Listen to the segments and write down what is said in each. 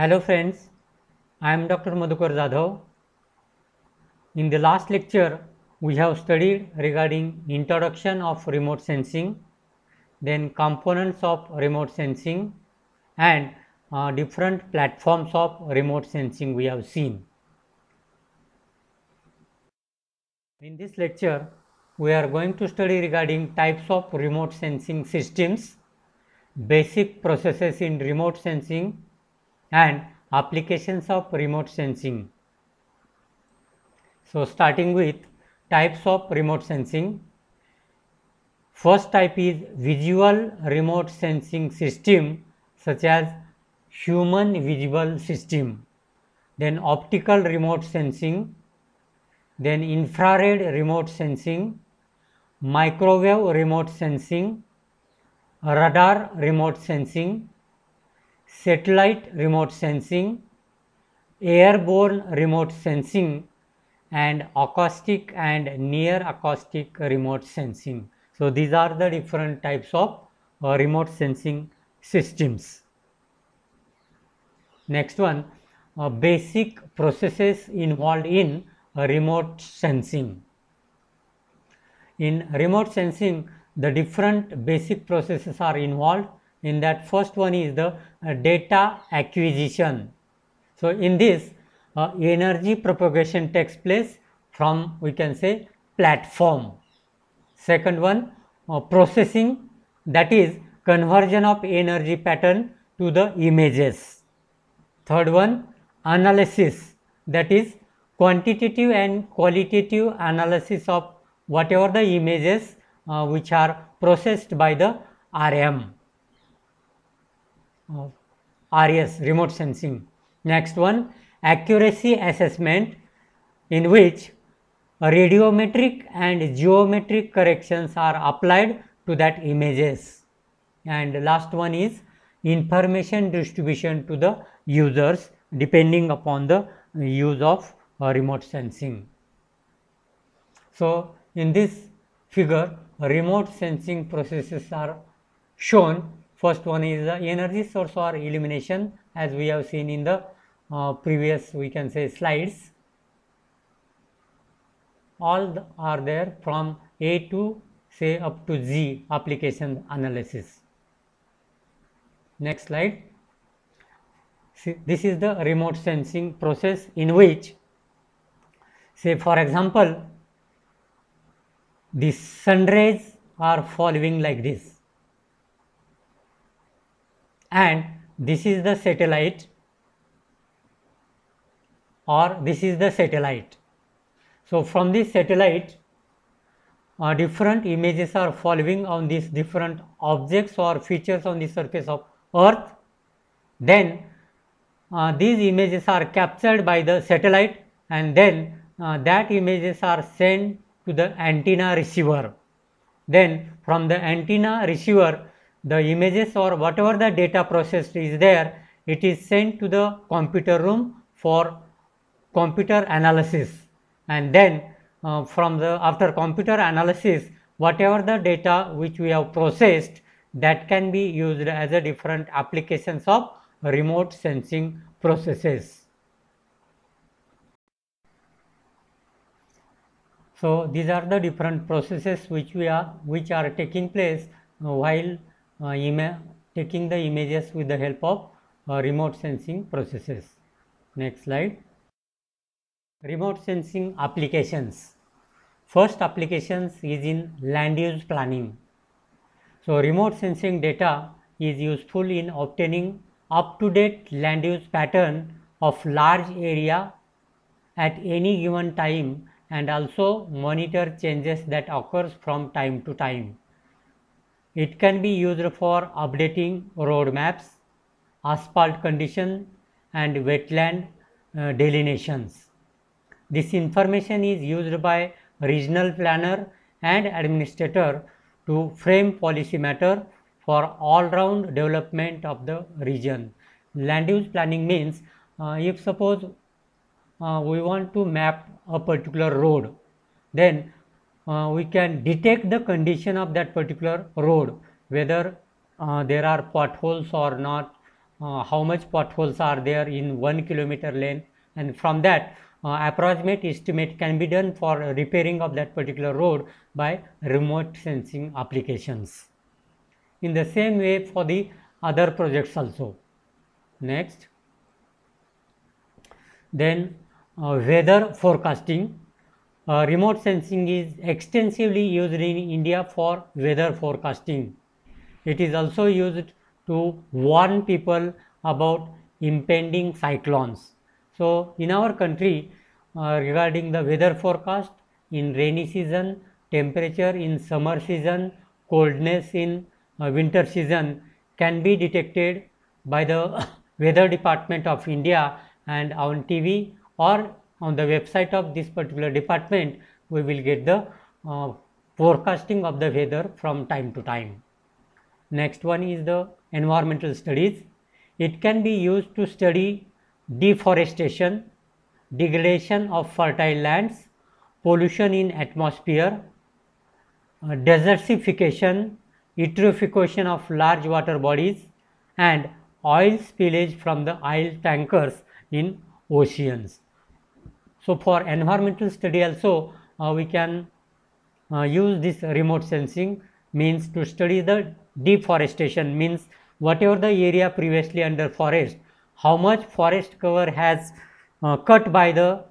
Hello friends, I am Dr. Madhukar Jadhav. In the last lecture, we have studied regarding introduction of remote sensing, then components of remote sensing and different platforms of remote sensing we have seen. In this lecture, we are going to study regarding types of remote sensing systems, basic processes in remote sensing and applications of remote sensing. So, starting with types of remote sensing. First type is visual remote sensing system such as human visible system, then optical remote sensing, then infrared remote sensing, microwave remote sensing, radar remote sensing, satellite remote sensing, airborne remote sensing and acoustic and near acoustic remote sensing. So, these are the different types of remote sensing systems. Next one, basic processes involved in remote sensing. In remote sensing, the different basic processes are involved. In that, first one is the data acquisition. So, in this energy propagation takes place from, we can say, platform. Second one, processing, that is conversion of energy pattern to the images. Third one, analysis, that is quantitative and qualitative analysis of whatever the images which are processed by the RM. RS, remote sensing. Next one, accuracy assessment, in which radiometric and geometric corrections are applied to that images. And last one is information distribution to the users depending upon the use of remote sensing. So, in this figure, remote sensing processes are shown. First one is the energy source or illumination, as we have seen in the previous, we can say, slides. All are there from A to say up to Z application analysis. Next slide. See, this is the remote sensing process, in which, say for example, the sun rays are following like this, and this is the satellite, or this is the satellite. So, from this satellite, different images are following on these different objects or features on the surface of earth. Then these images are captured by the satellite, and then that images are sent to the antenna receiver. Then from the antenna receiver, the images or whatever the data processed is there, it is sent to the computer room for computer analysis, and then from the after computer analysis, whatever the data which we have processed, that can be used as a different applications of remote sensing processes. So, these are the different processes which are taking place while taking the images with the help of remote sensing processes. Next slide. Remote sensing applications. First applications is in land use planning. So, remote sensing data is useful in obtaining up-to-date land use pattern of large area at any given time, and also monitor changes that occurs from time to time. It can be used for updating road maps, asphalt condition and wetland delineations. This information is used by regional planner and administrator to frame policy matter for all-round development of the region. Land use planning means if suppose we want to map a particular road, then we can detect the condition of that particular road, whether there are potholes or not, how much potholes are there in 1 kilometer length, and from that approximate estimate can be done for repairing of that particular road by remote sensing applications. In the same way for the other projects also. Next, then weather forecasting. Remote sensing is extensively used in India for weather forecasting. It is also used to warn people about impending cyclones. So, in our country, regarding the weather forecast in rainy season, temperature in summer season, coldness in winter season can be detected by the Weather Department of India, and on TV or on the website of this particular department we will get the forecasting of the weather from time to time. Next one is the environmental studies. It can be used to study deforestation, degradation of fertile lands, pollution in atmosphere, desertification, eutrophication of large water bodies, and oil spillage from the oil tankers in oceans. So, for environmental study also we can use this remote sensing, means to study the deforestation, means whatever the area previously under forest, how much forest cover has cut by the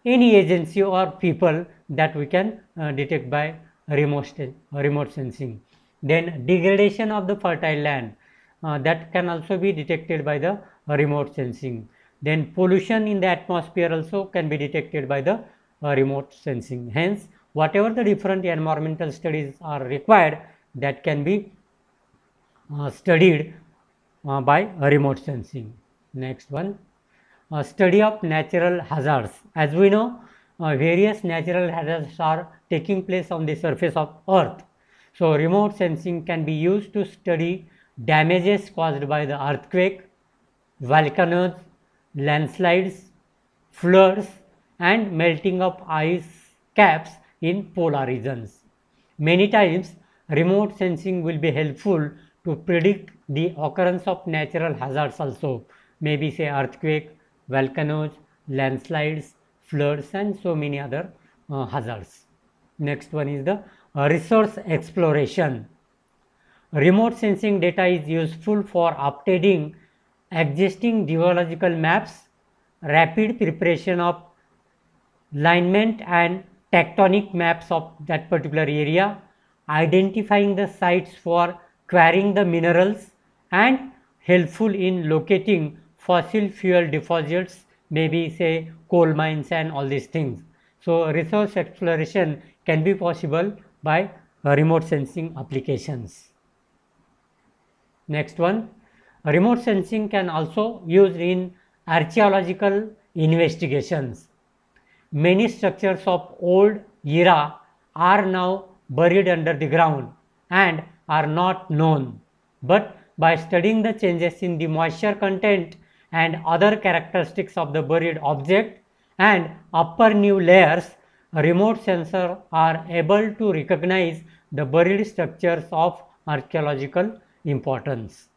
any agency or people, that we can detect by remote sensing. Then degradation of the fertile land, that can also be detected by the remote sensing. Then pollution in the atmosphere also can be detected by the remote sensing. Hence, whatever the different environmental studies are required, that can be studied by remote sensing. Next one, study of natural hazards. As we know, various natural hazards are taking place on the surface of earth. So, remote sensing can be used to study damages caused by the earthquake, volcanoes, landslides, floods, and melting of ice caps in polar regions. Many times, remote sensing will be helpful to predict the occurrence of natural hazards also, maybe say earthquake, volcanoes, landslides, floods, and so many other hazards. Next one is the resource exploration. Remote sensing data is useful for updating existing geological maps, rapid preparation of alignment and tectonic maps of that particular area, identifying the sites for quarrying the minerals, and helpful in locating fossil fuel deposits, maybe say coal mines and all these things. So, resource exploration can be possible by remote sensing applications. Next one, remote sensing can also used in archaeological investigations. Many structures of old era are now buried under the ground and are not known, but by studying the changes in the moisture content and other characteristics of the buried object and upper new layers, remote sensors are able to recognize the buried structures of archaeological importance.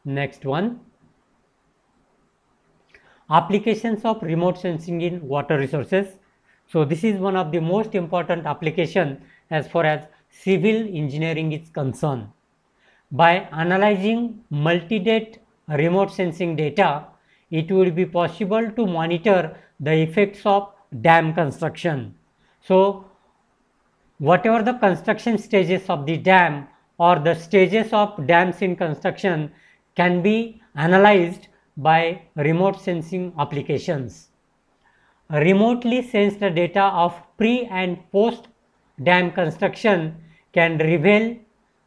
Next one, applications of remote sensing in water resources. So, this is one of the most important application as far as civil engineering is concerned. By analyzing multi-date remote sensing data, it will be possible to monitor the effects of dam construction. So, whatever the construction stages of the dam or the stages of dams in construction can be analyzed by remote sensing applications. Remotely sensed data of pre and post dam construction can reveal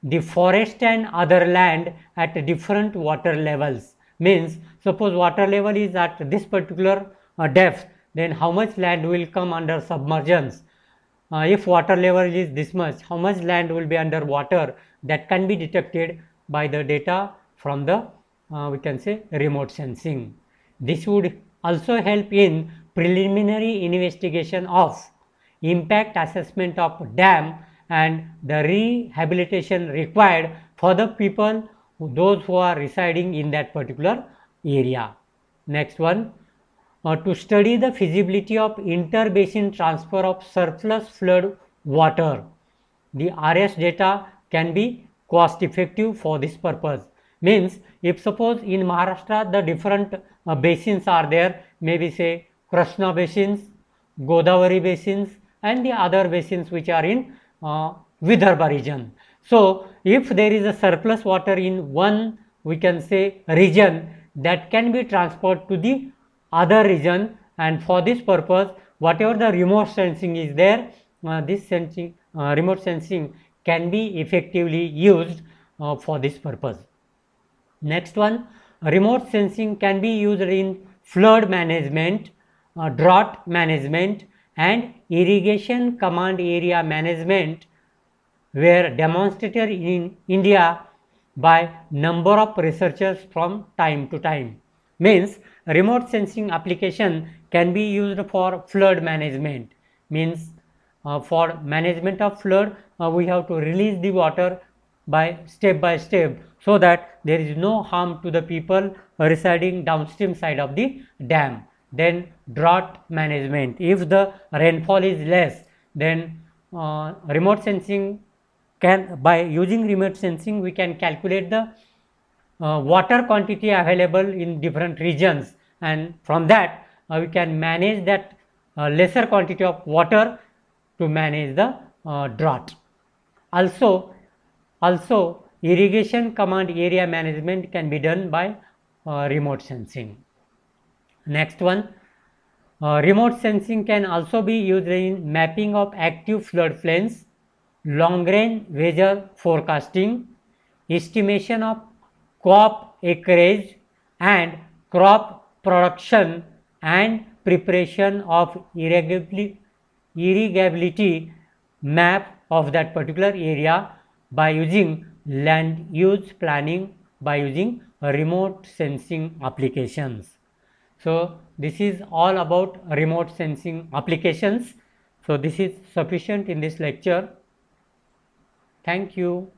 the forest and other land at different water levels. Means, suppose water level is at this particular depth, then how much land will come under submergence. If water level is this much, how much land will be under water, that can be detected by the data from the we can say remote sensing. This would also help in preliminary investigation of impact assessment of dam and the rehabilitation required for the people those who are residing in that particular area. Next one, to study the feasibility of inter-basin transfer of surplus flood water. The RS data can be cost effective for this purpose. Means if suppose in Maharashtra the different basins are there, maybe say Krishna basins, Godavari basins and the other basins which are in Vidarbha region. So if there is a surplus water in one, we can say, region, that can be transferred to the other region, and for this purpose whatever the remote sensing is there, this remote sensing can be effectively used for this purpose. Next one, remote sensing can be used in flood management, drought management and irrigation command area management, were demonstrated in India by number of researchers from time to time. Means remote sensing application can be used for flood management. Means for management of flood, we have to release the water by step, so that there is no harm to the people residing downstream side of the dam. Then drought management, if the rainfall is less, then remote sensing can, by using remote sensing we can calculate the water quantity available in different regions, and from that we can manage that lesser quantity of water to manage the drought. Also irrigation command area management can be done by remote sensing. Next one, remote sensing can also be used in mapping of active flood plains, long range weather forecasting, estimation of crop acreage and crop production, and preparation of irrigability map of that particular area by using land use planning, by using remote sensing applications. So this is all about remote sensing applications. So this is sufficient in this lecture. Thank you.